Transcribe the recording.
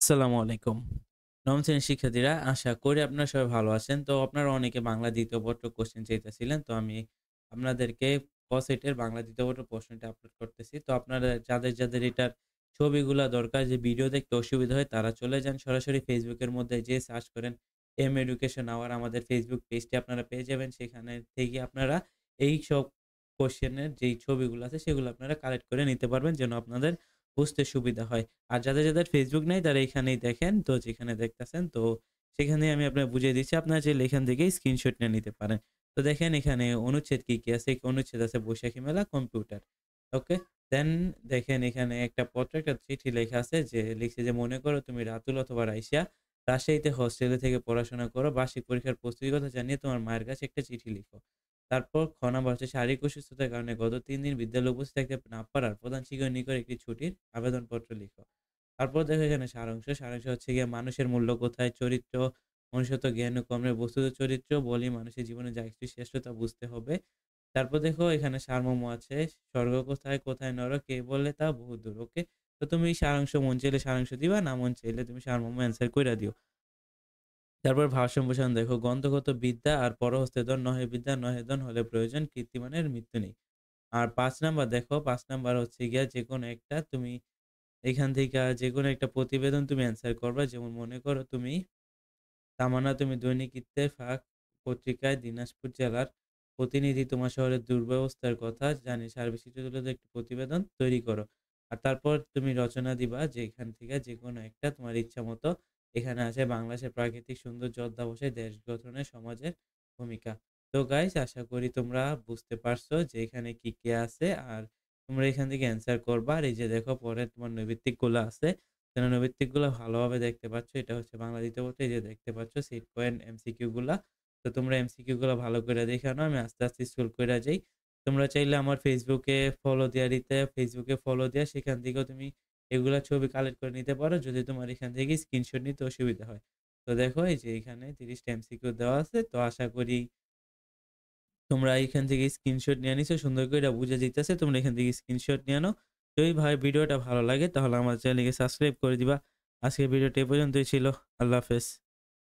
আসসালামু আলাইকুম। নবম শ্রেণীর শিক্ষার্থীরা, আশা করি আপনারা সবাই ভালো আছেন। তো আপনারা অনেকে বাংলা দ্বিতীয় পত্র কোশ্চেন চাইতেছিলেন। তো আমি আপনাদেরকে ক সেটের বাংলা দ্বিতীয় পত্র প্রশ্নটা আপলোড করতেছি। তো আপনারা যাদের এটার ছবিগুলা দরকার, যে ভিডিও দেখতে অসুবিধা হয়, তারা চলে যান সরাসরি ফেসবুকের মধ্যে যেয়ে সার্চ করেন এম এডুকেশন আওয়ার। আমাদের ফেসবুক পেজটি আপনারা পেয়ে যাবেন। সেখানে থেকে আপনারা এইসব কোশ্চেনের যেই ছবিগুলো আছে সেগুলো আপনারা কালেক্ট করে নিতে পারবেন, যেন আপনাদের বুঝতে সুবিধা হয়। আর যাদের ফেসবুক নাই তারা এখানেই দেখেন। তো যেখানে দেখতেছেন, তো সেখানেই আমি আপনাকে বুঝিয়ে দিচ্ছি। আপনারা চাইলে এখান থেকেই স্ক্রিনশট নিয়ে নিতে পারেন। তো দেখেন এখানে অনুচ্ছেদ কি আছে? অনুচ্ছেদ আছে বৈশাখী মেলা, কম্পিউটার। ওকে? দেন দেখেন এখানে একটা পত্র, একটা চিঠি লেখা আছে, যে লিখছে যে, "মনে করো তুমি রাতুল অথবা রাইসা রাজশাহীতে হস্টেলে থেকে পড়াশোনা করো। বার্ষিক পরীক্ষার প্রস্তুতির কথা জানিয়ে তোমার মায়ের কাছে একটা চিঠি লিখো।" তারপর খ নাম্বার হচ্ছে, শারীরিক অসুস্থতার কারণে গত ৩ দিন বিদ্যালয়ে উপস্থিত থাকতে না পারার প্রধান শিক্ষকের নিকট একটি ছুটির আবেদনপত্র লিখো। তারপর দেখো এখানে সারাংশ। সারাংশ হচ্ছে গিয়ে, মানুষের মূল্য কোথায়? চরিত্র, মনুষ্যত্ব, জ্ঞান ও কর্মের বস্তুত চরিত্র বলেই মানুষের জীবনে যা কিছু শ্রেষ্ঠ তা বুঝতে হবে। তারপর দেখো এখানে সারমর্ম আছে। স্বর্গ কোথায়? কোথায় নরক? কে বলে তা বহুদূর। ওকে? তো তুমি সারাংশ মন চাইলে সারাংশ দিবা, না মন চাইলে তুমি সারমর্ম অ্যান্সার কইরা দিও। তারপর ভার সম্প্রসারণ দেখো, গ্রন্থগত বিদ্যা আর পরহস্তে ধন, নহে বিদ্যা নহে ধন, হলে প্রয়োজন কীর্তিমানের মৃত্যু নেই। আর ৫ নাম্বার দেখো, ৫ নাম্বার হচ্ছে গিয়া, যেকোনো একটা তুমি এখান থেকে যেকোনো একটা প্রতিবেদন তুমি অ্যান্সার করবা। যেমন মনে করো তুমি তামান্না, তুমি দৈনিক ইত্তেফাক পত্রিকায় দিনাজপুর জেলার প্রতিনিধি, তোমার শহরের দুর্ব্যবস্থার কথা জানি সার্বিক চিত্র তুলে ধরে একটি প্রতিবেদন তৈরি করো। আর তারপর তুমি রচনা দিবা, যে এখান থেকে যেকোনো একটা তোমার ইচ্ছা মতো। এখানে আছে বাংলাদেশের প্রাকৃতিক সৌন্দর্য অধ্যবসায়, দেশ গঠনে সমাজের ভূমিকা। তো গাইস, আশা করি তোমরা বুঝতে পারছো যে এখানে কি আছে। আর তোমরা এখান থেকে অ্যান্সার করবা। আর এই যে দেখো পরে তোমার নৈর্ব্যক্তিকগুলো আছে, নৈর্ব্যক্তিকগুলো ভালোভাবে দেখতে পাচ্ছ। এটা হচ্ছে বাংলা দ্বিতীয় পত্র। এই যে দেখতে পাচ্ছ সিট পয়েন্ট এমসিকিউ গুলা। তো তোমরা এমসিকিউ গুলা ভালো করে দেখে নাও। আমি আস্তে, আস্তে স্ক্রল কইরা যাই। তোমরা চাইলে আমার ফেসবুকে ফলো দেয়া, সেখান থেকেও তুমি এগুলা ছবি কালেক্ট করে নিতে পারো, যদি তোমার এখান থেকে স্ক্রিনশট নিতে অসুবিধা হয়। তো দেখো এই যে এখানে ৩০ টা এমসিকিউ দেওয়া আছে। তো আশা করি তোমরা এখান থেকে স্ক্রিনশট নিয়ে নিছো। সুন্দর কইরা বুঝা যাইতেছে। তোমরা এখান থেকে স্ক্রিনশট নিয়ে নাও। যদি ভাই ভিডিওটা ভালো লাগে তাহলে আমার চ্যানেলকে সাবস্ক্রাইব করে দিবা। আজকের ভিডিওটা এ পর্যন্তই ছিল। আল্লাহ হাফেজ।